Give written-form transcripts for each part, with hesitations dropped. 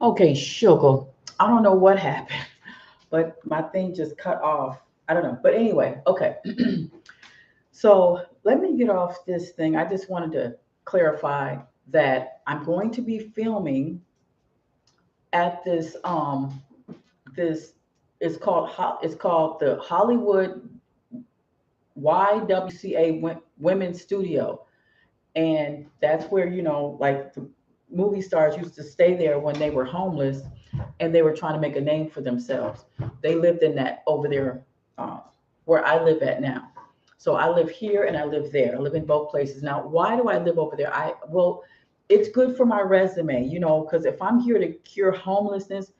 Okay, sugar. I don't know what happened, but my thing just cut off. I don't know. But anyway, okay. So let me get off this thing. I just wanted to clarify that I'm going to be filming at this it's called the Hollywood YWCA Women's Studio, and that's where like the movie stars used to stay there when they were homeless and they were trying to make a name for themselves. They lived in that over there, uh, where I live at now. So I live here and I live there. I live in both places. Now, why do I live over there? It's good for my resume, because if I'm here to cure homelessness,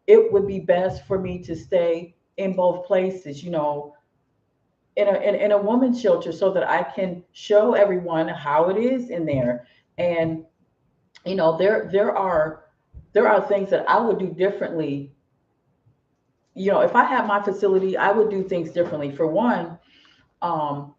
it would be best for me to stay in both places, in a woman's shelter, so that I can show everyone how it is in there. And there are things that I would do differently. If I had my facility, I would do things differently. For one, um,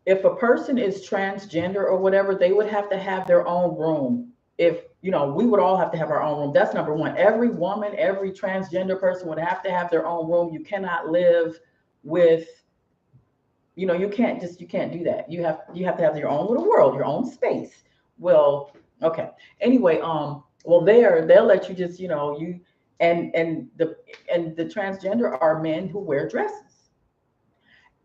if a person is transgender or whatever, they would have to have their own room. If we would all have to have our own room. That's number one. Every woman, every transgender person would have to have their own room. You cannot live with, you can't do that. You have to have your own little world, your own space. Well, okay. Anyway, well, there they'll let you just, you and the transgender are men who wear dresses.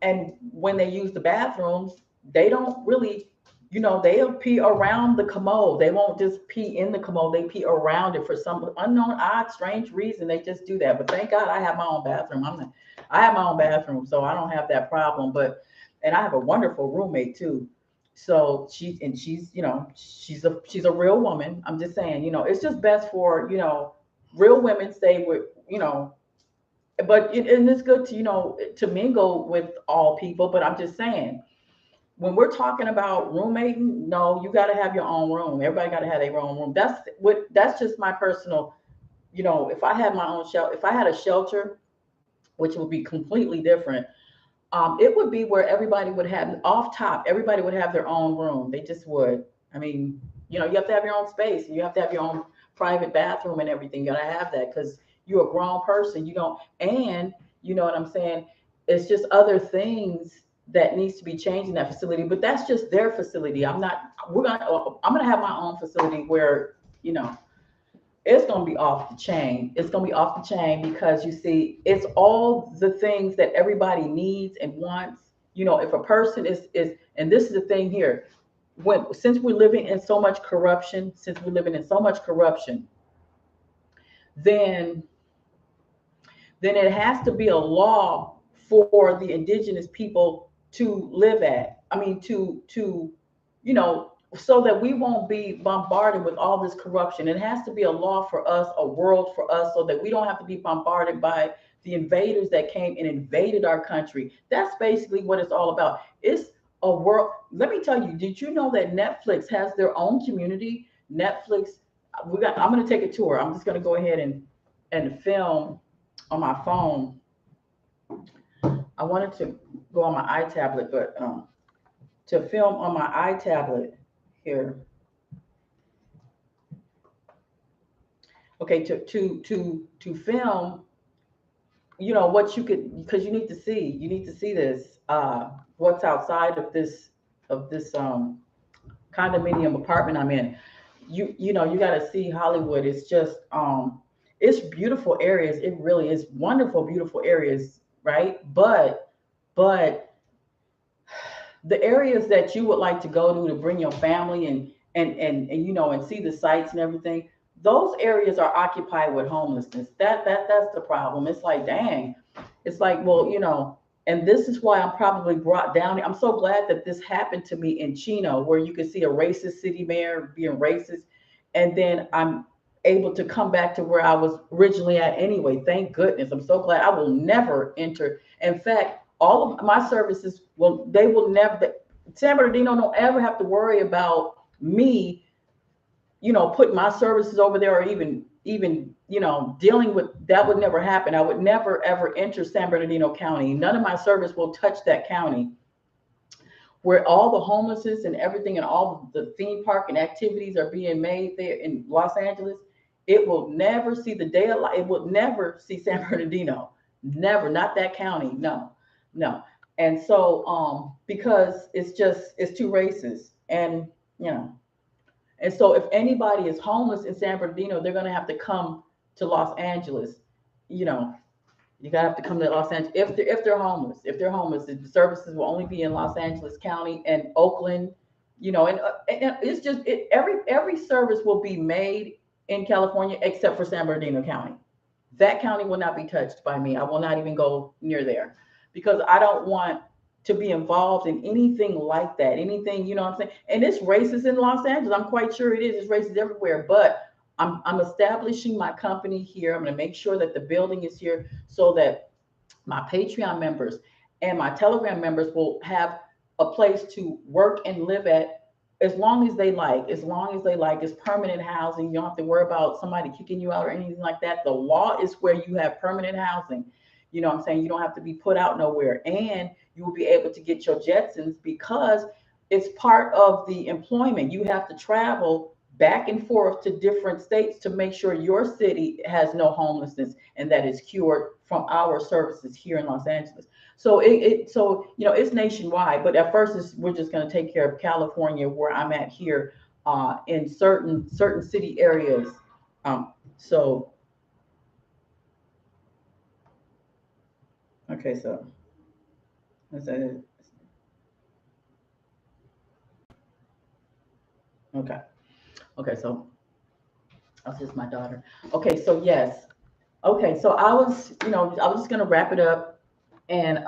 And when they use the bathrooms, they don't really, they'll pee around the commode. They won't just pee in the commode. They pee around it for some unknown, odd, strange reason. They just do that. But thank God I have my own bathroom. I have my own bathroom, so I don't have that problem. And I have a wonderful roommate too. So she's a real woman. I'm just saying, it's just best for, real women stay with, and it's good to, to mingle with all people. But I'm just saying, when we're talking about roommating, no, you got to have your own room. Everybody got to have their own room. That's just my personal, if I had my own shelter, if I had a shelter, which would be completely different, it would be where everybody would have off top, everybody would have their own room. They just would. I mean, you have to have your own space, and you have to have your own private bathroom and everything. You gotta have that because you're a grown person. You don't, and you know what I'm saying? It's just other things that needs to be changed in that facility, but that's just their facility. I'm gonna have my own facility where, you know, it's going to be off the chain. It's going to be off the chain because you see, it's all the things that everybody needs and wants. If a person and this is the thing here, since we're living in so much corruption, then it has to be a law for the indigenous people to live at. I mean, you know, so that we won't be bombarded with all this corruption. It has to be a law for us, a world for us, so that we don't have to be bombarded by the invaders that came and invaded our country. That's basically what it's all about. It's a world. Let me tell you, did you know that Netflix has their own community? Netflix, I'm going to take a tour. I'm just going to go ahead and film on my phone. I wanted to go on my iTablet, but to film on my iTablet here. Okay, to film, what you could, because you need to see this, what's outside of this condominium apartment I'm in. You got to see Hollywood. It's just it's beautiful areas. It really is wonderful, beautiful areas, right? But the areas that you would like to go to bring your family and see the sights and everything, those areas are occupied with homelessness. That's the problem. It's like, dang. It's like, well, and this is why I'm probably brought down. I'm so glad that this happened to me in Chino, where you can see a racist city mayor being racist, and then I'm able to come back to where I was originally at anyway. Thank goodness. I'm so glad. I will never enter. In fact, all of my services they will never, San Bernardino don't ever have to worry about me, putting my services over there, or even dealing with that. Would never happen. I would never ever enter San Bernardino County. None of my service will touch that county, where all the homelessness and everything and all the theme park and activities are being made there in Los Angeles. it will never see the day of light. It will never see San Bernardino. Never, not that county. No, no. And so, because it's too racist, and you know, and so if anybody is homeless in San Bernardino, they're gonna have to come to Los Angeles. You know, you gotta have to come to Los Angeles if they're homeless. If they're homeless, the services will only be in Los Angeles County and Oakland. You know, and it's just every service will be made in California except for San Bernardino County. That county will not be touched by me. I will not even go near there because I don't want to be involved in anything like that. Anything, you know what I'm saying? And it's racist in Los Angeles. I'm quite sure it is. It's racist everywhere. But I'm establishing my company here. I'm going to make sure that the building is here so that my Patreon members and my Telegram members will have a place to work and live at as long as they like. As long as they like, it's permanent housing. You don't have to worry about somebody kicking you out or anything like that. The law is where you have permanent housing. You know what I'm saying? You don't have to be put out nowhere. And you will be able to get your Jetsuns because it's part of the employment. You have to travel back and forth to different states to make sure your city has no homelessness and that is cured from our services here in Los Angeles. So so you know, it's nationwide, but at first we're just going to take care of California, where I'm at here, in certain city areas. So okay, so that's it. Okay, okay, so that's just my daughter. Okay, so yes, okay, so I was just gonna wrap it up, and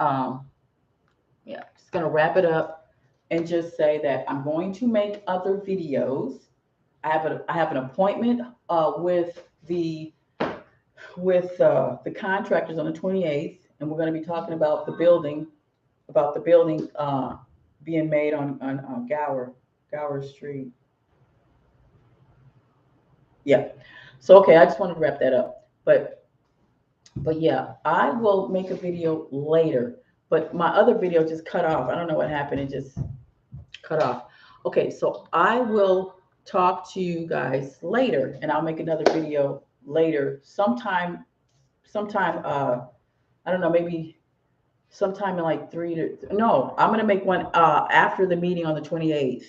yeah, just gonna wrap it up and just say that I'm going to make other videos. I have an appointment with the contractors on the 28th, and we're going to be talking about the building being made on Gower Street. Yeah. So okay, I just wanted to wrap that up, but yeah, I will make a video later. But my other video just cut off. I don't know what happened. It just cut off. Okay, so I will talk to you guys later, and I'll make another video later, sometime. I don't know, maybe sometime in like three to no. I'm gonna make one after the meeting on the 28th.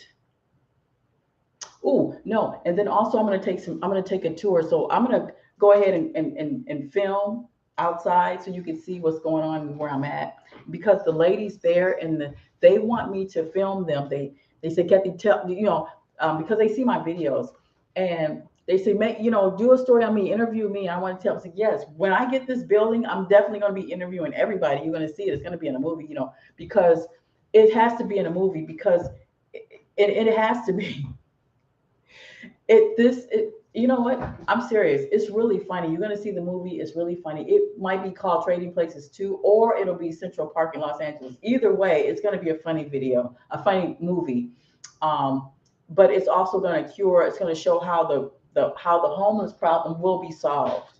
Oh no, and then also I'm gonna take a tour. So I'm gonna go ahead and film outside so you can see what's going on and where I'm at. Because the ladies there they want me to film them. They say, Kathy, tell because they see my videos and they say, make do a story on me, interview me. I want to tell them, yes, when I get this building, I'm definitely going to be interviewing everybody. You're going to see it. It's going to be in a movie, because it has to be in a movie because it has to be. You know what? I'm serious. It's really funny. You're going to see the movie. It's really funny. It might be called Trading Places 2, or it'll be Central Park in Los Angeles. Either way, it's going to be a funny video, a funny movie. But it's also going to it's going to show how the homeless problem will be solved.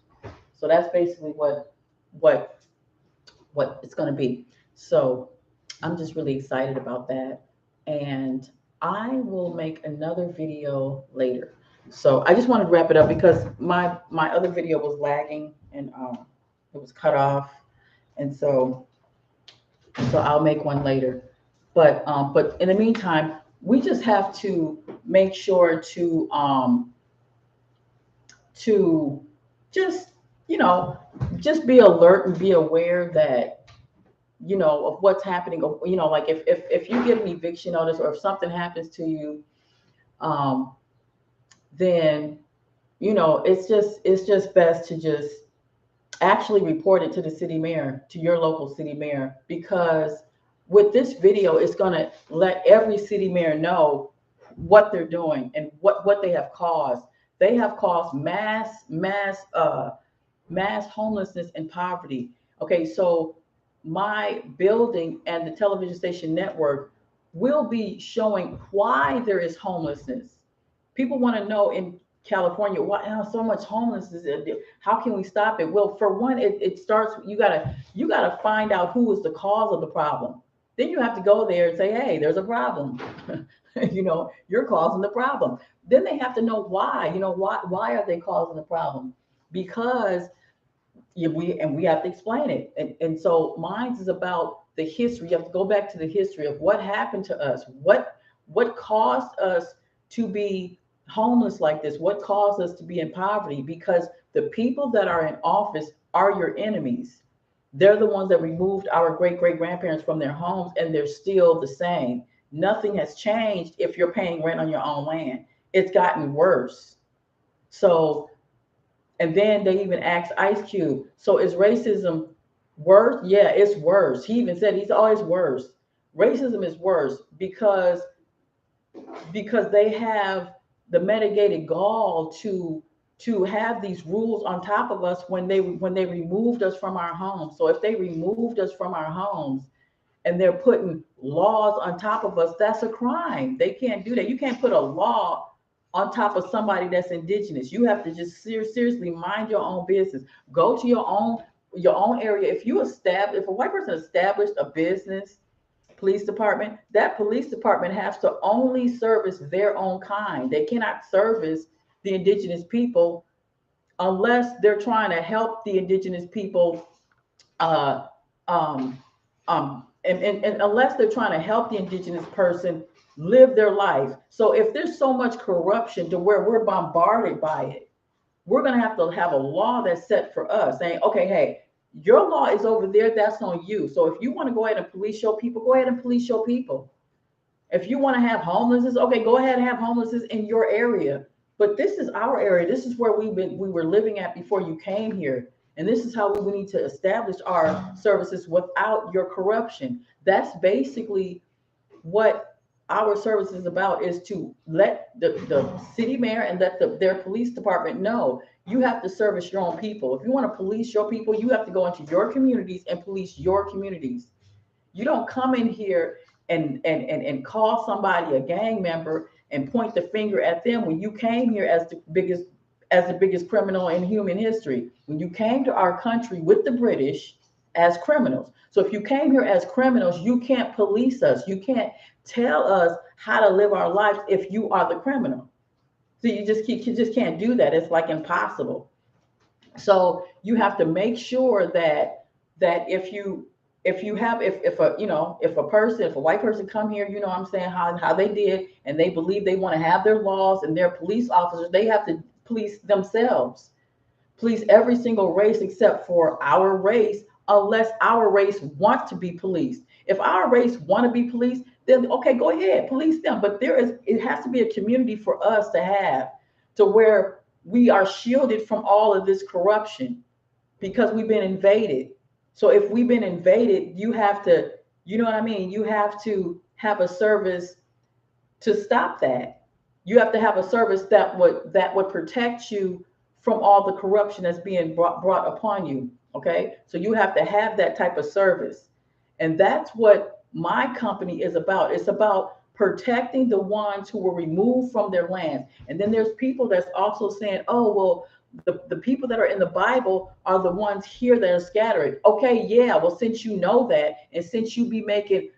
So that's basically what it's going to be. So I'm just really excited about that. And I will make another video later. So I just wanted to wrap it up because my other video was lagging and it was cut off, and so I'll make one later. But in the meantime, we just have to make sure to just just be alert and be aware that of what's happening. Like if you get an eviction notice or if something happens to you, then it's just best to just actually report it to the city mayor, to your local city mayor, because with this video, it's going to let every city mayor know what they're doing and what they have caused. They have caused mass homelessness and poverty. Okay, so my building and the television station network will be showing why there is homelessness. People want to know in California, why so much homelessness? How can we stop it? Well, for one, it starts. You gotta find out who is the cause of the problem. Then you have to go there and say, hey, there's a problem. You're causing the problem. Then they have to know why. Why are they causing the problem? Because we have to explain it. And so mine is about the history. You have to go back to the history of what happened to us, what caused us to be homeless like this, what caused us to be in poverty, because the people that are in office are your enemies. They're the ones that removed our great great grandparents from their homes, and they're still the same. Nothing has changed if you're paying rent on your own land. It's gotten worse. So, and then they even asked Ice Cube, so is racism worse? Yeah, it's worse. He even said he's always worse. Racism is worse because they have the mitigated gall to have these rules on top of us when they removed us from our homes. So if they removed us from our homes and they're putting laws on top of us, that's a crime. They can't do that. You can't put a law on top of somebody that's indigenous. You have to just seriously mind your own business. Go to your own area. If a white person established a business, police department, that police department has to only service their own kind. They cannot service the indigenous people unless they're trying to help the indigenous people, uh, um, and unless they're trying to help the indigenous person live their life. So if there's so much corruption to where we're bombarded by it, we're going to have a law that's set for us saying, okay, hey, your law is over there. That's on you. So if you want to go ahead and police your people, go ahead and police your people. If you want to have homelessness, okay, go ahead and have homelessness in your area. But this is our area. This is where we were living at before you came here. And this is how we need to establish our services without your corruption. That's basically what our service is about, is to let the city mayor and let their police department know you have to service your own people. If you want to police your people, you have to go into your communities and police your communities. You don't come in here and call somebody a gang member and point the finger at them when you came here as the biggest criminal in human history. When you came to our country with the British as criminals. So if you came here as criminals, you can't police us. You can't tell us how to live our lives if you are the criminal. So you just can't do that. It's like impossible. So you have to make sure that if a white person come here, what I'm saying, how they did, and they believe they want to have their laws and their police officers, they have to police themselves, police every single race except for our race, unless our race wants to be policed. If our race want to be policed, then okay, go ahead, police them. But it has to be a community for us to where we are shielded from all of this corruption, because we've been invaded. So if we've been invaded, you have to, you know what I mean? You have to have a service to stop that. You have to have a service that would protect you from all the corruption that's being brought upon you. Okay. So you have to have that type of service. And that's what my company is about. It's about protecting the ones who were removed from their lands. And then there's people that's also saying, oh, well, the people that are in the Bible are the ones here that are scattered. Okay, yeah. Well, since you know that, and since you be making,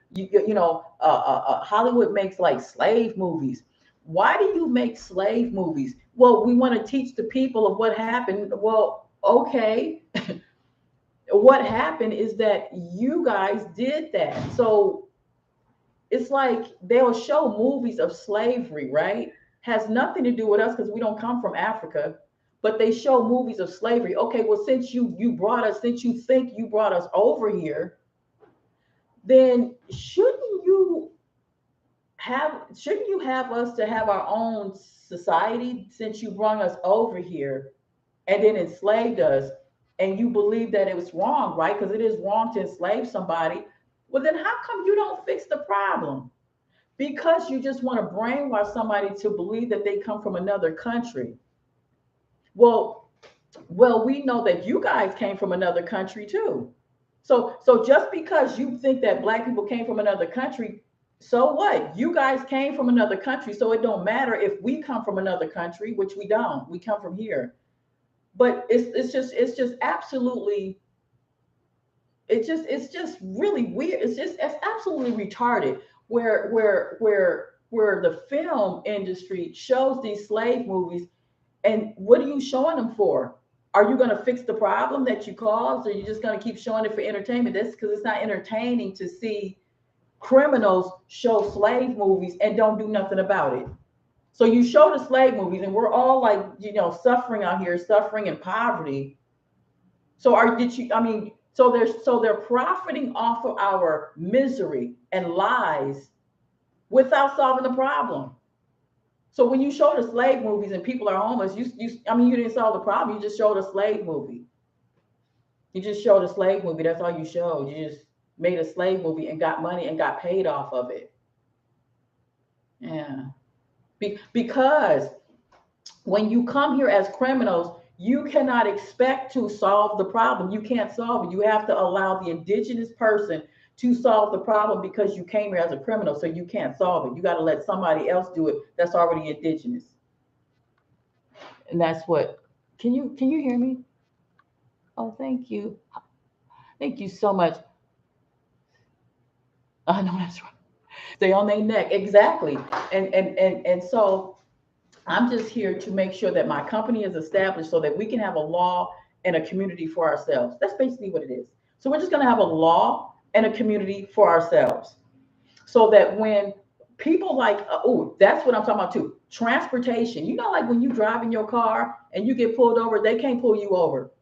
Hollywood makes like slave movies. Why do you make slave movies? Well, we want to teach the people of what happened. Well, okay. What happened is that you guys did that. So it's like they'll show movies of slavery, right? Has nothing to do with us because we don't come from Africa, but they show movies of slavery. Okay, well, since you think you brought us over here, then shouldn't you have us to have our own society, since you brought us over here and then enslaved us, and you believe that it was wrong, right? Because it is wrong to enslave somebody. Well, then how come you don't fix the problem? Because you just want to brainwash somebody to believe that they come from another country. Well, we know that you guys came from another country too. So just because you think that Black people came from another country, so what? You guys came from another country, so it don't matter if we come from another country, which we don't. We come from here. But it's just absolutely, it's just really weird. It's absolutely retarded where where the film industry shows these slave movies, and what are you showing them for? Are you going to fix the problem that you caused, or are you just going to keep showing it for entertainment? That's because it's not entertaining to see criminals show slave movies and don't do nothing about it. So you show the slave movies, and we're all like, suffering out here, suffering in poverty. So they're profiting off of our misery and lies without solving the problem. So when you show the slave movies and people are homeless, you didn't solve the problem. You just showed a slave movie. You just showed a slave movie. That's all you showed. You just made a slave movie and got money and got paid off of it. Yeah. Because when you come here as criminals, you cannot expect to solve the problem. You can't solve it. You have to allow the indigenous person to solve the problem because you came here as a criminal, so you can't solve it. You got to let somebody else do it that's already indigenous. And that's what, can you hear me? Oh, thank you. Thank you so much. I know that's right. Stay on their neck. Exactly. And so I'm just here to make sure that my company is established so that we can have a law and a community for ourselves. That's basically what it is. So we're just going to have a law and a community for ourselves, so that when people like, that's what I'm talking about too. Transportation. Like when you drive in your car and you get pulled over, they can't pull you over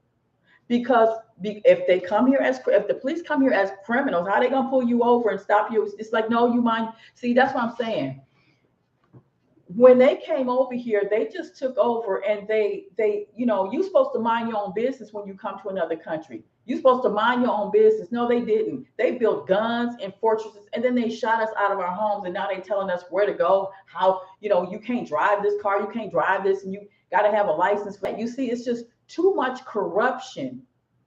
because if the police come here as criminals, how are they gonna pull you over and stop you? It's like, no, you mind. See, that's what I'm saying. When they came over here, they just took over, and they you're supposed to mind your own business when you come to another country. You're supposed to mind your own business. No, they didn't. They built guns and fortresses, and then they shot us out of our homes, and now they're telling us where to go, how, you can't drive this car, you can't drive this, and you got to have a license for that. You see, it's just too much corruption.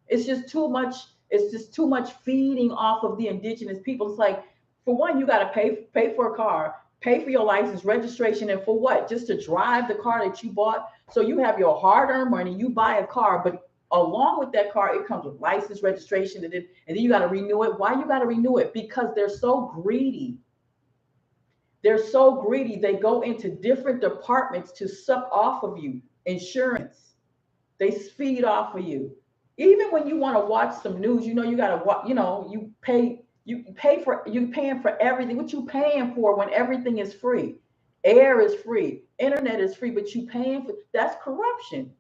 It's just too much feeding off of the indigenous people. It's like, for one, you got to pay for a car, pay for your license, registration, and for what? Just to drive the car that you bought. So you have your hard-earned money, you buy a car, but along with that car, it comes with license, registration, and then you got to renew it. Why you got to renew it? Because they're so greedy. They're so greedy. They go into different departments to suck off of you. Insurance. They feed off of you. Even when you want to watch some news, you got to watch, you paying for everything. What you paying for when everything is free? Air is free, internet is free, but you paying for, that's corruption.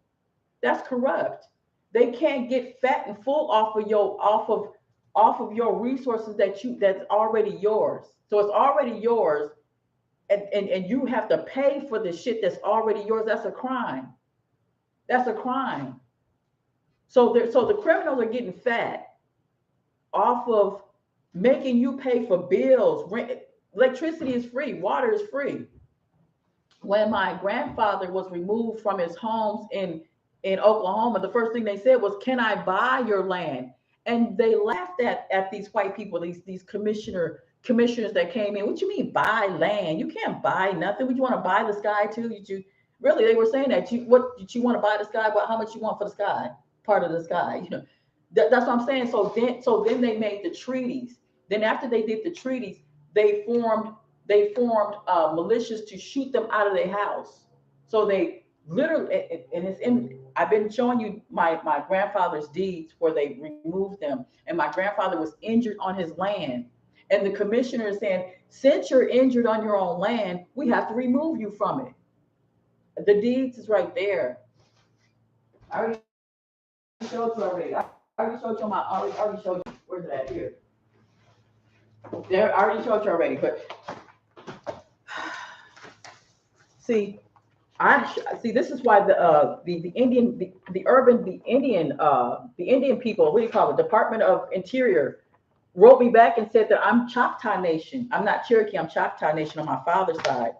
That's corrupt. They can't get fat and full off of your resources that's already yours. So it's already yours, and you have to pay for the shit that's already yours. That's a crime. That's a crime. So the criminals are getting fat off of making you pay for bills. Rent, electricity is free, water is free. When my grandfather was removed from his homes in Oklahoma, the first thing they said was, "Can I buy your land?" And they laughed at these white people, these commissioners that came in. What you mean buy land? You can't buy nothing. Would you want to buy the sky too? Really? They were saying that. What did you want to buy the sky? Well, how much you want for the sky? Part of the sky, that's what I'm saying. So then they made the treaties. Then after they did the treaties, they formed militias to shoot them out of their house. So they literally, I've been showing you my grandfather's deeds where they removed them, and my grandfather was injured on his land, and the commissioner is saying, since you're injured on your own land, we have to remove you from it. The deeds is right there. I already showed you already. I already showed you I already showed you. Where's it at? Here. There, I already showed you already, but see, this is why the Indian people, what do you call it? Department of Interior wrote me back and said that I'm Choctaw Nation. I'm not Cherokee, I'm Choctaw Nation on my father's side.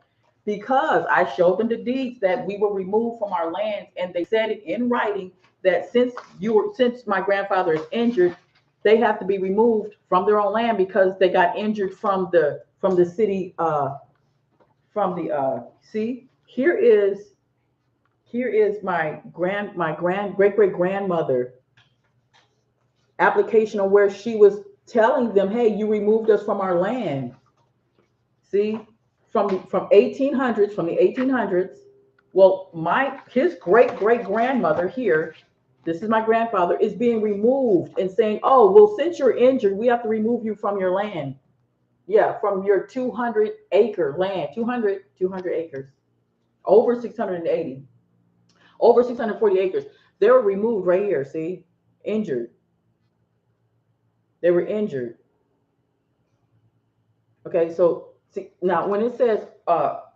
Because I showed them the deeds that we were removed from our lands, and they said it in writing that since my grandfather is injured, they have to be removed from their own land because they got injured from the city. See, here is my great grandmother application on where she was telling them, hey, you removed us from our land. See, from the 1800s. Well, his great grandmother here, this is my grandfather, is being removed and saying, oh, well, since you're injured, we have to remove you from your land. Yeah, from your 200-acre land, 200 acres, over 680, over 640 acres. They were removed right here, see, injured. They were injured. Okay, so see, now when it says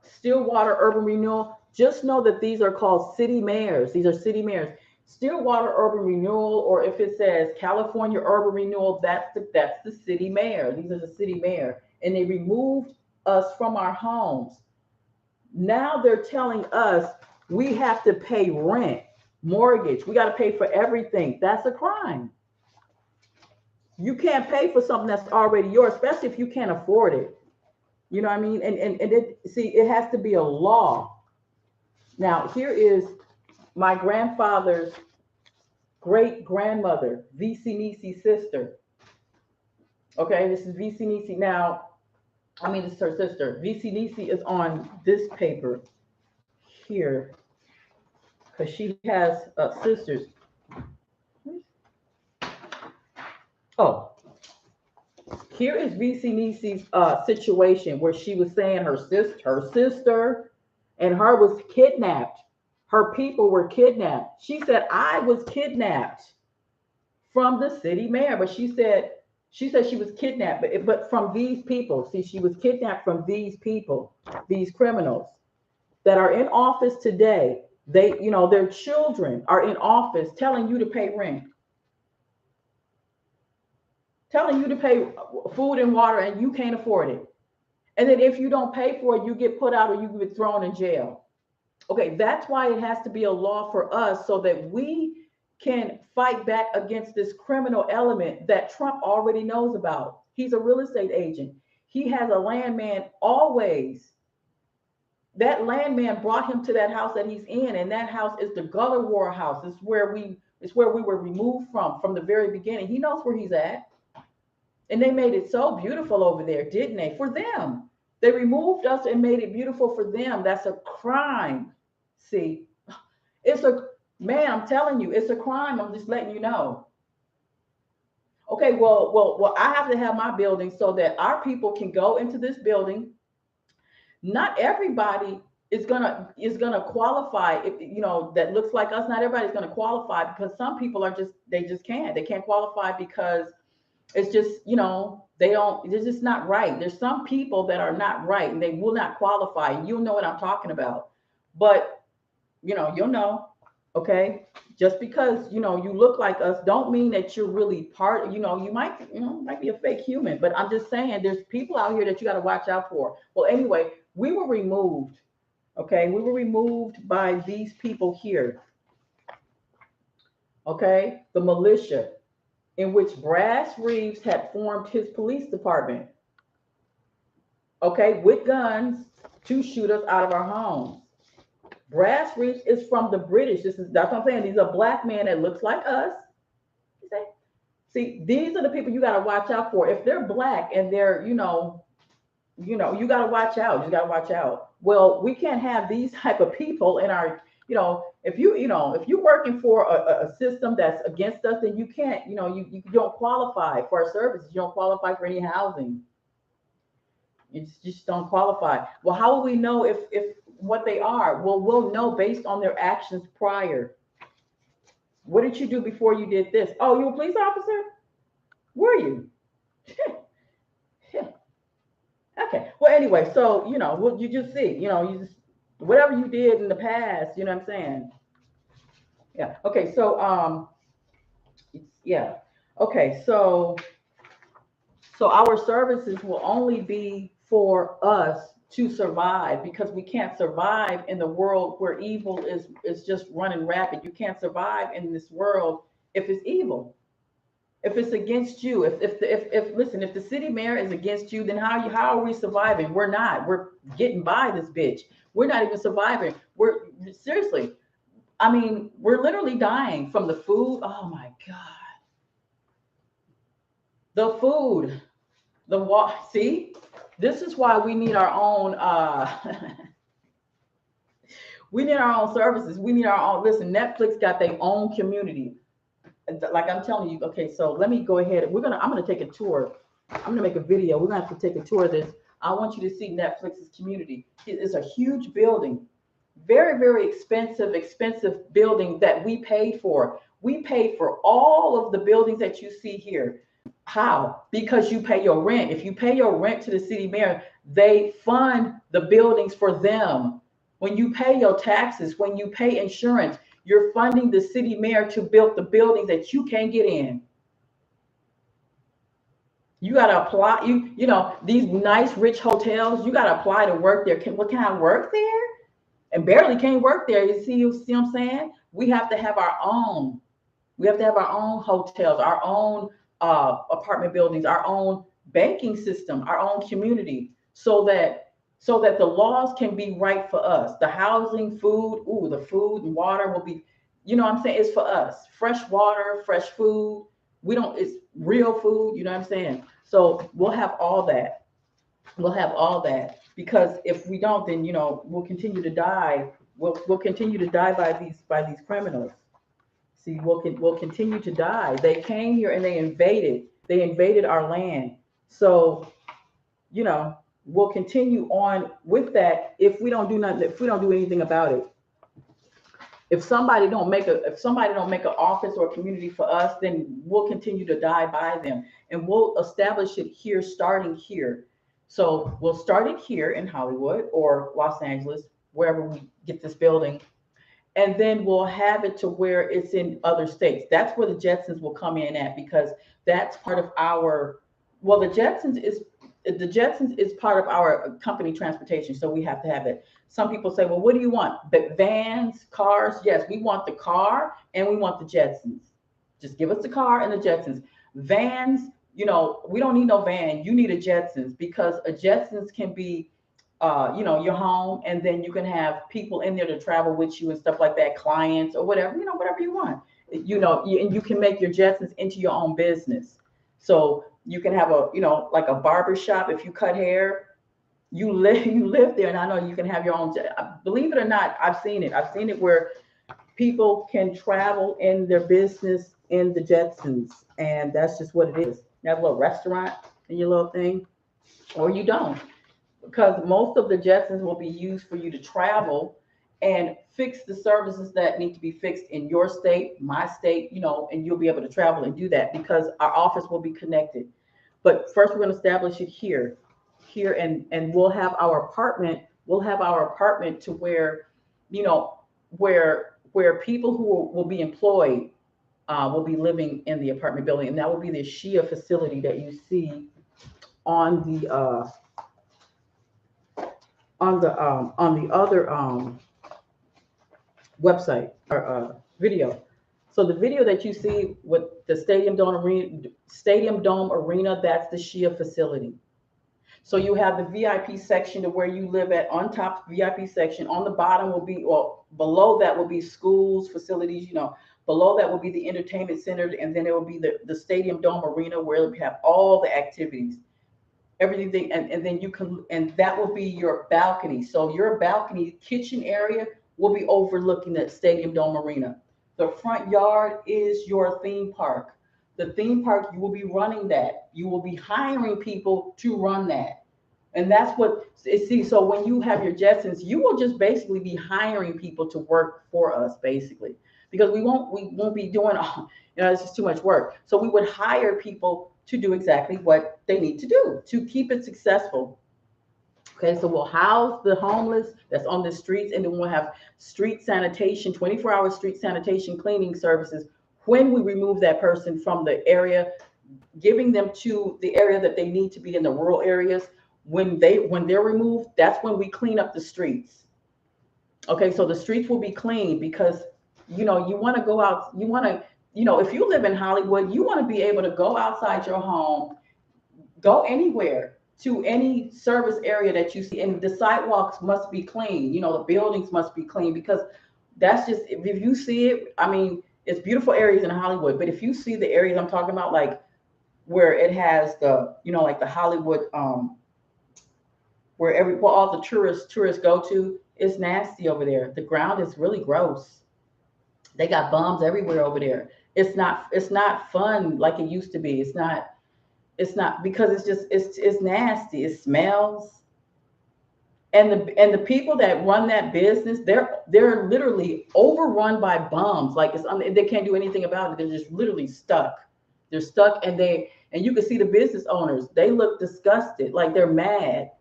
Stillwater Urban Renewal, just know that these are called city mayors. These are city mayors. Stillwater Urban Renewal, or if it says California Urban Renewal, that's the city mayor. These are the city mayor. And they removed us from our homes. Now they're telling us we have to pay rent, mortgage. We got to pay for everything. That's a crime. You can't pay for something that's already yours, especially if you can't afford it. You know what I mean? And it has to be a law. Now, here is my grandfather's great grandmother, V.C. Nisi's sister. Okay, this is V.C. Nisi. Now, this is her sister. V.C. Nisi is on this paper here because she has sisters. Oh, here is V.C. Nisi's situation where she was saying her sister and her was kidnapped. Her people were kidnapped. She said, I was kidnapped from the city mayor, but she said she was kidnapped, but from these people. See, she was kidnapped from these people, these criminals that are in office today. They, their children are in office telling you to pay rent, telling you to pay food and water, and you can't afford it. And then if you don't pay for it, you get put out or you get thrown in jail. Okay, that's why it has to be a law for us so that we can fight back against this criminal element that Trump already knows about. He's a real estate agent. He has a landman always. That landman brought him to that house that he's in, and that house is the Gullah War house. It's where we were removed from the very beginning. He knows where he's at. And they made it so beautiful over there, didn't they? For them. They removed us and made it beautiful for them. That's a crime. See, I'm telling you, it's a crime. I'm just letting you know. Okay, well, I have to have my building so that our people can go into this building. Not everybody is gonna qualify. That looks like us. Not everybody's gonna qualify because some people they can't qualify because it's just, it's just not right. There's some people that are not right and they will not qualify. And you'll know what I'm talking about. But, you'll know, okay? Just because, you look like us don't mean that you're really part, you might be a fake human. But I'm just saying there's people out here that you got to watch out for. Well, anyway, we were removed, okay? We were removed by these people here, okay? The militia, in which Brass Reeves had formed his police department, okay, with guns to shoot us out of our homes. Brass Reeves is from the British. That's what I'm saying. He's a black man that looks like us. See, these are the people you got to watch out for. If they're black and they're, you got to watch out. You got to watch out. Well, we can't have these type of people in our, if you're working for a system that's against us, then you can't, you don't qualify for our services. You don't qualify for any housing. You just don't qualify. Well, how will we know if what they are? Well, we'll know based on their actions prior. What did you do before you did this? Oh, you a police officer? Were you? Okay. Well, anyway, so, you just see, you just, whatever you did in the past, you know what I'm saying? Yeah. Okay. So, yeah. Okay. So our services will only be for us to survive because we can't survive in the world where evil is just running rapid. You can't survive in this world if it's evil. If it's against you, if the city mayor is against you, then how are we surviving? We're not. We're getting by this bitch. We're not even surviving. We're seriously. We're literally dying from the food. Oh my God. The food, the water. See, This is why we need our own we need our own services. We need our own. Listen, Netflix got their own community. Like I'm telling you, okay, so let me go ahead. I'm gonna take a tour. I'm gonna make a video. We're gonna have to take a tour of this. I want you to see Netflix's community. It's a huge building, very, very expensive building that we paid for. We paid for all of the buildings that you see here. How? Because you pay your rent. If you pay your rent to the city mayor, they fund the buildings for them. When you pay your taxes, when you pay insurance, you're funding the city mayor to build the buildings that you can't get in. You got to apply. You know, these nice, rich hotels, you got to apply to work there. Can I work there? And barely can't work there. You see what I'm saying? We have to have our own. We have to have our own hotels, our own apartment buildings, our own banking system, our own community, so that the laws can be right for us. The housing, food, the food and water will be, you know what I'm saying? It's for us. Fresh water, fresh food. It's real food, you know what I'm saying? So we'll have all that. We'll have all that, because if we don't, then, you know, we'll continue to die. We'll continue to die by these criminals. See, we'll continue to die. They came here and they invaded our land. So, you know, we'll continue on with that if we don't do nothing, if we don't do anything about it. If somebody don't make an office or a community for us, then we'll continue to die by them, and we'll establish it here, starting here. So we'll start it here in Hollywood or Los Angeles, wherever we get this building. And then we'll have it to where it's in other states. That's where the Jetsuns will come in at, because that's part of our, well, the Jetsuns is part of our company transportation. So we have to have it. Some people say, well, what do you want? But vans, cars? Yes, we want the car and we want the Jetsuns. Just give us the car and the Jetsuns. Vans, you know, we don't need no van. You need a Jetsuns, because a Jetsuns can be, you know, your home, and then you can have people in there to travel with you and stuff like that, clients or whatever, you know, whatever you want, you know, and you can make your Jetsuns into your own business. So you can have like a barber shop. If you cut hair, you live there, and I know you can have your own. Believe it or not, I've seen it where people can travel in their business in the Jetsuns, and that's just what it is. You have a little restaurant in your little thing, or you don't. Because most of the Jetsuns will be used for you to travel and fix the services that need to be fixed in your state, my state, you know, and you'll be able to travel and do that, because our office will be connected. But first, we're going to establish it here, and we'll have our apartment. We'll have our apartment to where, you know, where people who will be employed will be living in the apartment building, and that will be the SHEA facility that you see on the other website or video. So the video that you see with the Stadium Dome Arena, that's the SHEA facility. So you have the VIP section to where you live at, on top VIP section. On the bottom will be, or below that will be schools, facilities, you know. Below that will be the entertainment center, and then it will be the Stadium Dome Arena, where we have all the activities, everything, and then you can, and that will be your balcony. So your balcony kitchen area will be overlooking the Stadium Dome Arena. The front yard is your theme park. The theme park, you will be running that. You will be hiring people to run that. And that's what, see, so when you have your Jetsuns, you will just basically be hiring people to work for us, basically, because we won't be doing all, you know, it's just too much work. So we would hire people to do exactly what they need to do to keep it successful. Okay, so we'll house the homeless that's on the streets, and then we'll have street sanitation, 24-hour street sanitation cleaning services when we remove that person from the area, giving them to the area that they need to be in the rural areas. When they're removed, that's when we clean up the streets. Okay, so the streets will be clean, because, you know, you want to go out, you want to, you know, if you live in Hollywood, you want to be able to go outside your home, go anywhere, to any service area that you see, and the sidewalks must be clean. You know, the buildings must be clean, because that's just, if you see it, I mean, it's beautiful areas in Hollywood, but if you see the areas I'm talking about, like where it has the, you know, like the Hollywood, where all the tourists go to. It's nasty over there. The ground is really gross. They got bums everywhere over there. It's not fun like it used to be. It's not because it's nasty. It smells. And the people that run that business, they're literally overrun by bums. Like they can't do anything about it. They're just literally stuck. They're stuck, and you can see the business owners. They look disgusted, like they're mad.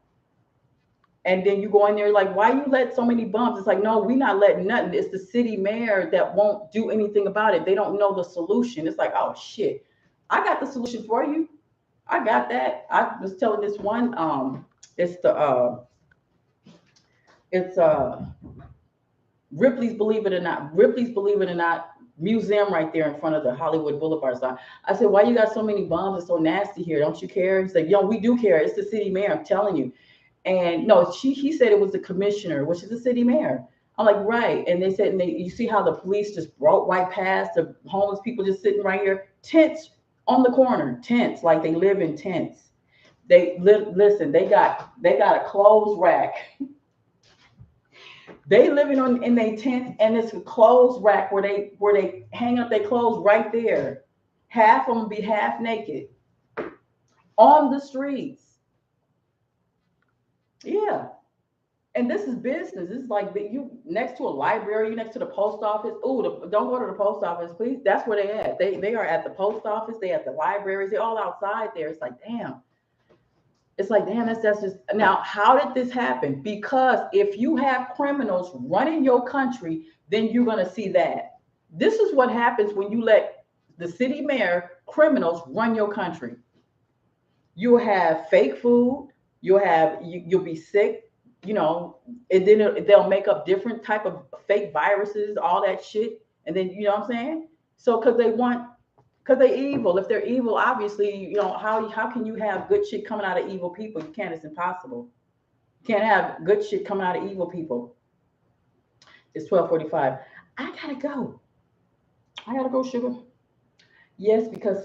And then you go in there like, why you let so many bums? It's like, no, we not letting nothing. It's the city mayor that won't do anything about it. They don't know the solution. It's like, oh shit, I got the solution for you. I got that. I was telling this one, it's the it's Ripley's Believe It or Not museum right there in front of the Hollywood Boulevard sign. I said, why you got so many bums? It's so nasty here. Don't you care? He said, yo, we do care. It's the city mayor. I'm telling you. And no, he said it was the commissioner, which is the city mayor. I'm like, right. And they said, you see how the police just brought right past the homeless people just sitting right here, tents on the corner, tents, like they live in tents. Listen, they got a clothes rack. They living in their tent, and it's a clothes rack where they hang up their clothes right there. Half of them be half naked on the streets. Yeah. And this is business. This is like you next to a library, you next to the post office. Oh, don't go to the post office, please. That's where they at. They are at the post office. They at the libraries. They're all outside there. It's like, damn. It's like, damn, that's just now. How did this happen? Because if you have criminals running your country, then you're gonna see that. This is what happens when you let the city mayor criminals run your country. You'll have fake food. You'll be sick, and then they'll make up different type of fake viruses, all that shit. And then, you know what I'm saying? So because they're evil. If they're evil, obviously, how can you have good shit coming out of evil people? You can't. It's impossible. You can't have good shit coming out of evil people. It's 12:45. I gotta go, sugar. Yes, because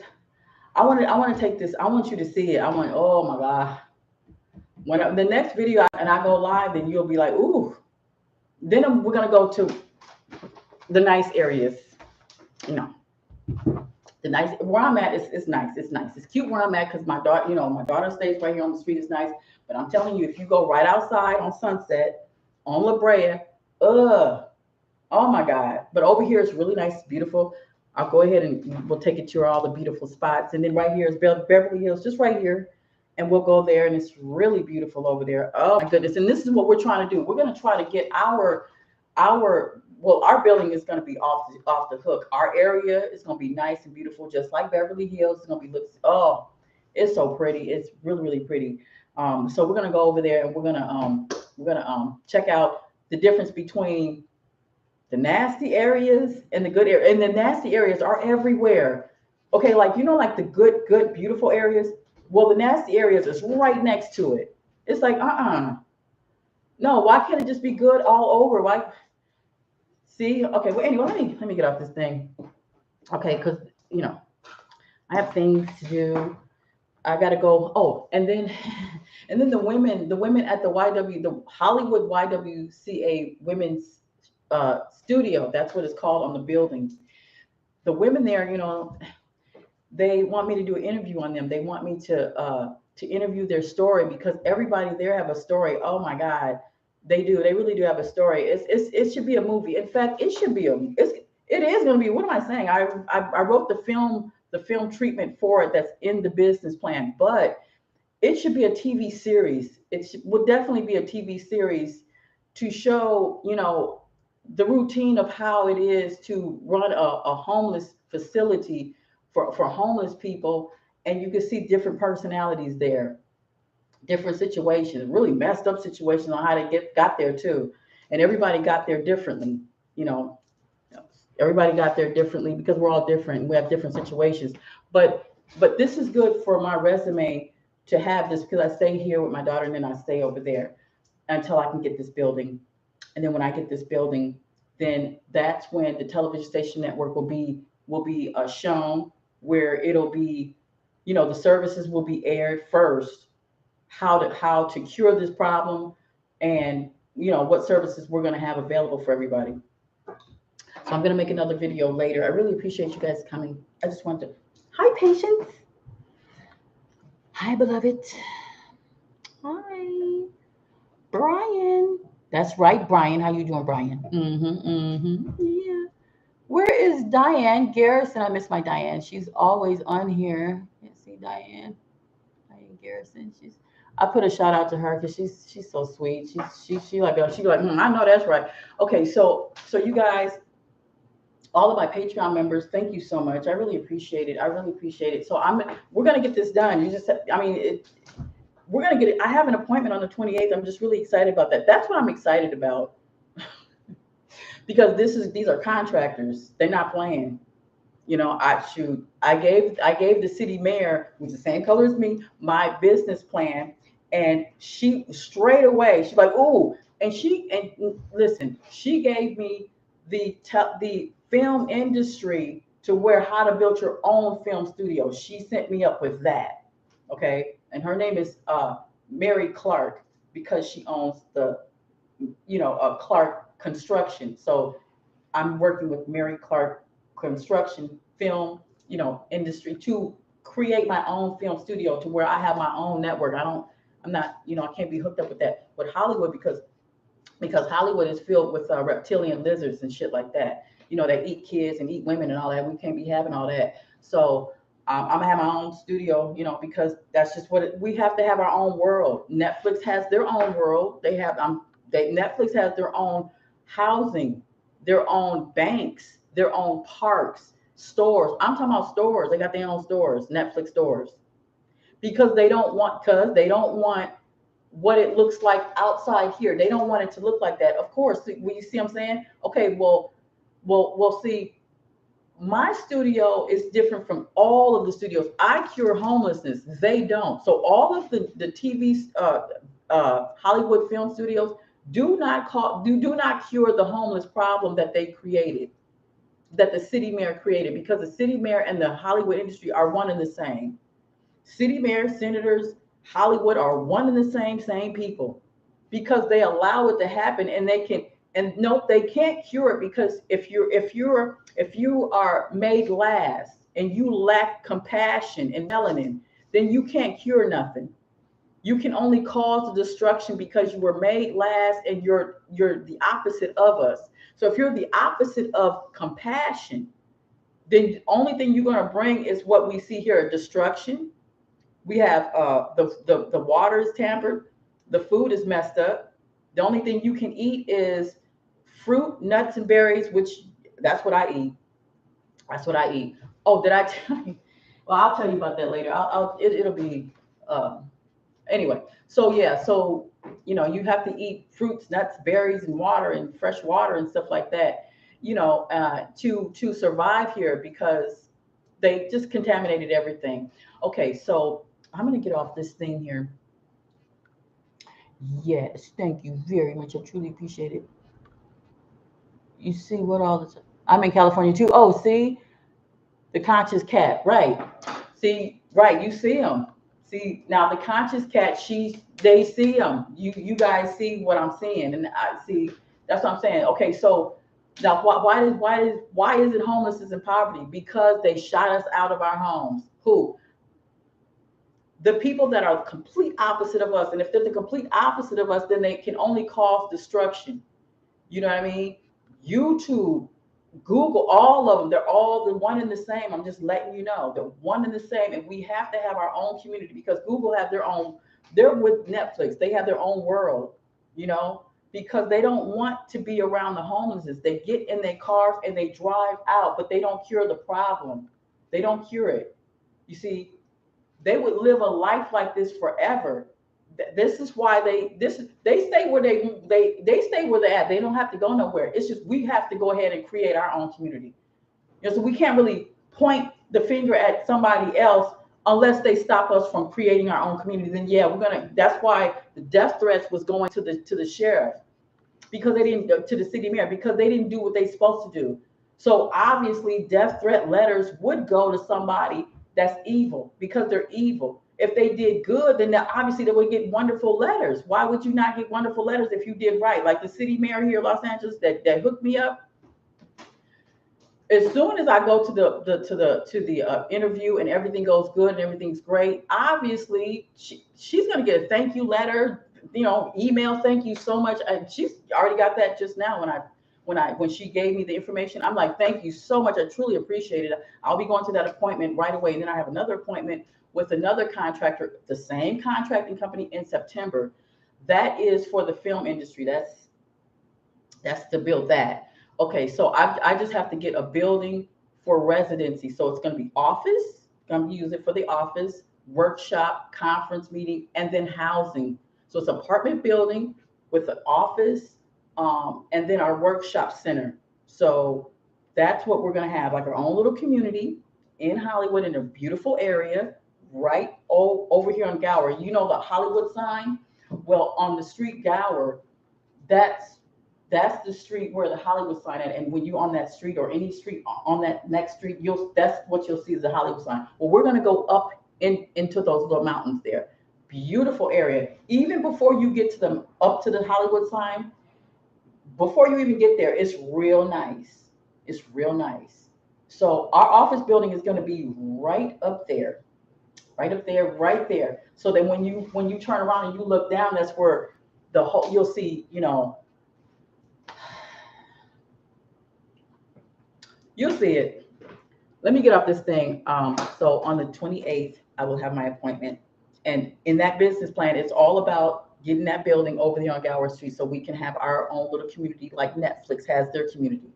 I want to take this. I want you to see it. Oh my God. When the next video and I go live, then you'll be like, ooh. Then we're gonna go to the nice areas. The nice where I'm at is nice. It's nice. It's cute where I'm at because my daughter stays right here on the street. It's nice. But I'm telling you, if you go right outside on Sunset, on La Brea, oh my God. But over here it's really nice, beautiful. I'll go ahead and we'll take it to all the beautiful spots. And then right here is Beverly Hills, just right here. And we'll go there, and it's really beautiful over there. Oh my goodness. And this is what we're trying to do. We're going to try to get our building is going to be off the hook. Our area is going to be nice and beautiful, just like Beverly Hills. It's going to be it's so pretty. It's really, really pretty. So we're going to go over there, and we're going to check out the difference between the nasty areas and the good area. And the nasty areas are everywhere. Okay, like like the good, beautiful areas. Well, the nasty areas is right next to it. It's like, no, why can't it just be good all over? Why? See, okay. Well, anyway, let me get off this thing. Okay, because I have things to do. I gotta go. Oh, and then the women at the Hollywood YWCA Women's Studio. That's what it's called on the building. The women there, they want me to do an interview on them. They want me to interview their story because everybody there have a story. Oh my God, they do. They really do have a story. It should be a movie. In fact, it should be it is going to be. What am I saying? I wrote the film treatment for it that's in the business plan, but it should be a TV series. Would definitely be a TV series to show the routine of how it is to run a homeless facility for homeless people, and you can see different personalities there, different situations, really messed up situations on how they got there too. And everybody got there differently, everybody got there differently because we're all different. We have different situations, but this is good for my resume to have this because I stay here with my daughter and then I stay over there until I can get this building. And then when I get this building, then that's when the television station network will be shown, where it'll be, the services will be aired first. how to cure this problem, and what services we're going to have available for everybody. So I'm going to make another video later. I really appreciate you guys coming. I just wanted to, hi, Patience. Hi, beloved. Hi, Brian. That's right, Brian. How you doing, Brian? Yeah. Where is Diane Garrison? I miss my Diane. She's always on here. Can't see Diane. Diane Garrison. I put a shout out to her because she's so sweet. She like I know that's right. Okay, so you guys, all of my Patreon members, thank you so much. I really appreciate it. So we're gonna get this done. We're gonna get it. I have an appointment on the 28th. I'm just really excited about that. That's what I'm excited about. Because these are contractors. They're not playing. I gave the city mayor, who's the same color as me, my business plan, and she straight away, she's like, ooh, and listen, she gave me the film industry to where how to build your own film studio. She sent me up with that. Okay. And her name is Mary Clark, because she owns the Clark Construction. So I'm working with Mary Clark Construction film, industry to create my own film studio to where I have my own network. I'm not, I can't be hooked up with that with Hollywood because Hollywood is filled with reptilian lizards and shit like that. They eat kids and eat women and all that. We can't be having all that. So I'm gonna have my own studio, because that's just we have to have our own world. Netflix has their own world. Netflix has their own housing, their own banks, their own parks, stores. I'm talking about stores. They got their own stores, Netflix stores, because they don't want what it looks like outside here. They don't want it to look like that. Of course, you see what I'm saying? Okay, well, see, my studio is different from all of the studios. I cure homelessness. They don't. So all of the TV Hollywood film studios do not cure the homeless problem that they created, that the city mayor created, because the city mayor and the Hollywood industry are one and the same. City mayor, senators, Hollywood are one and the same people, because they allow it to happen, and they can't cure it, because if you are made last and you lack compassion and melanin, then you can't cure nothing. You can only cause the destruction because you were made last and you're the opposite of us. So if you're the opposite of compassion, then the only thing you're going to bring is what we see here: destruction. We have the water is tampered, the food is messed up. The only thing you can eat is fruit, nuts, and berries, which that's what I eat. That's what I eat. Oh, did I tell you? Well, I'll tell you about that later. It'll be anyway. So yeah, so you have to eat fruits, nuts, berries, and water, and fresh water and stuff like that. To survive here, because they just contaminated everything. Okay, so I'm gonna get off this thing here. Yes, thank you very much. I truly appreciate it. You see what all this? I'm in California too. Oh, see the conscious cat, right? See, right? You see them. See, now the conscious cat, they see them. You guys see what I'm seeing, and I see. That's what I'm saying. Okay, so now why is it homelessness and poverty? Because they shot us out of our homes. Who? The people that are the complete opposite of us. And if they're the complete opposite of us, then they can only cause destruction. You know what I mean? YouTube, Google, all of them, they're all the one and the same. I'm just letting you know, they're one and the same. And we have to have our own community, because Google have their own, they're with Netflix. They have their own world, because they don't want to be around the homelessness. They get in their cars and they drive out, but they don't cure the problem. They don't cure it. You see, they would live a life like this forever. This is why they stay where they stay where they're at. They don't have to go nowhere. It's just we have to go ahead and create our own community. So we can't really point the finger at somebody else unless they stop us from creating our own community. Then yeah, that's why the death threats was going to the sheriff, because they didn't, to the city mayor, because they didn't do what they're supposed to do. So obviously death threat letters would go to somebody that's evil, because they're evil. If they did good, then obviously they would get wonderful letters. Why would you not get wonderful letters if you did right? Like the city mayor here in Los Angeles that hooked me up. As soon as I go to the interview and everything goes good and everything's great, obviously she's gonna get a thank you letter, email, thank you so much. And she's already got that just now when she gave me the information. I'm like, thank you so much. I truly appreciate it. I'll be going to that appointment right away. And then I have another appointment with another contractor, the same contracting company in September. That is for the film industry. That's to build that. Okay, so I just have to get a building for residency. So it's going to be office. I'm going to use it for the office, workshop, conference meeting, and then housing. So it's apartment building with an office, and then our workshop center. So that's what we're going to have, like our own little community in Hollywood in a beautiful area, right over here on Gower. You know the Hollywood sign? Well, on the street Gower, that's the street where the Hollywood sign at. And when you're on that street or any street on that next street, that's what you'll see is the Hollywood sign. Well, we're going to go up into those little mountains there. Beautiful area. Even before you get up to the Hollywood sign, before you even get there, it's real nice. It's real nice. So our office building is going to be right up there. Right up there, right there. So that when you turn around and you look down, that's where you'll see, you'll see it. Let me get off this thing. So on the 28th, I will have my appointment. And in that business plan, it's all about getting that building over there on Gower Street so we can have our own little community, like Netflix has their community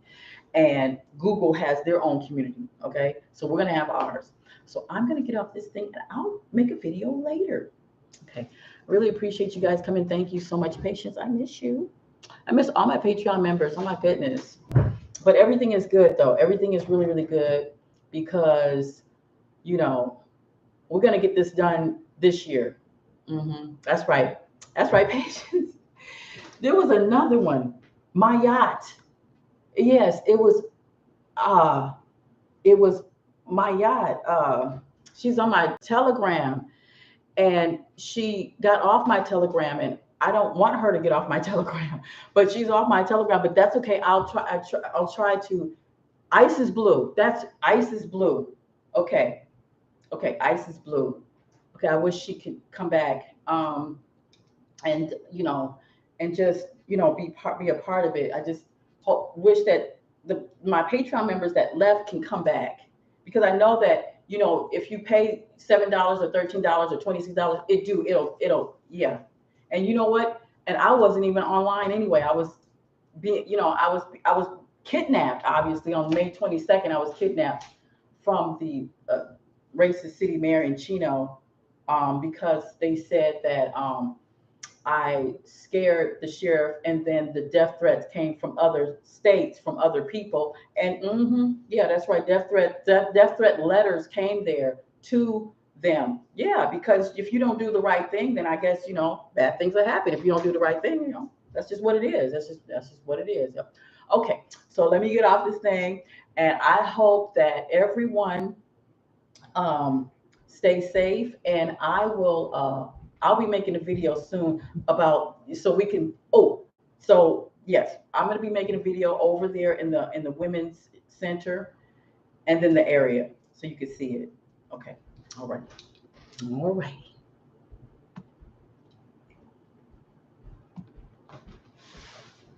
and Google has their own community. Okay, so we're going to have ours. So I'm going to get off this thing and I'll make a video later. Okay, really appreciate you guys coming. Thank you so much. Patience, I miss you. I miss all my Patreon members. Oh my goodness. But everything is good though. Everything is really, really good because, we're going to get this done this year. That's right. That's right, Patience. There was another one. My yacht. Yes, it was my yacht. She's on my Telegram and she got off my Telegram, and I don't want her to get off my Telegram, but she's off my Telegram, but that's okay. I'll try to. Ice is blue. That's Ice is blue. Okay. Ice is blue. Okay. I wish she could come back. And just, be a part of it. I just wish that my Patreon members that left can come back, because I know that, if you pay $7 or $13 or $26, it'll yeah. And you know what? And I wasn't even online anyway. I was I was kidnapped, obviously, on May 22nd. I was kidnapped from the racist city mayor in Chino, because they said that I scared the sheriff, and then the death threats came from other states, from other people. And yeah, that's right. Death threat letters came there to them. Yeah, because if you don't do the right thing, then I guess, bad things will happen. If you don't do the right thing, that's just what it is. That's just what it is. Okay, so let me get off this thing, and I hope that everyone stay safe, and I'll be making a video soon about, so we can, so yes, I'm going to be making a video over there in the women's center and then the area so you can see it. Okay. All right.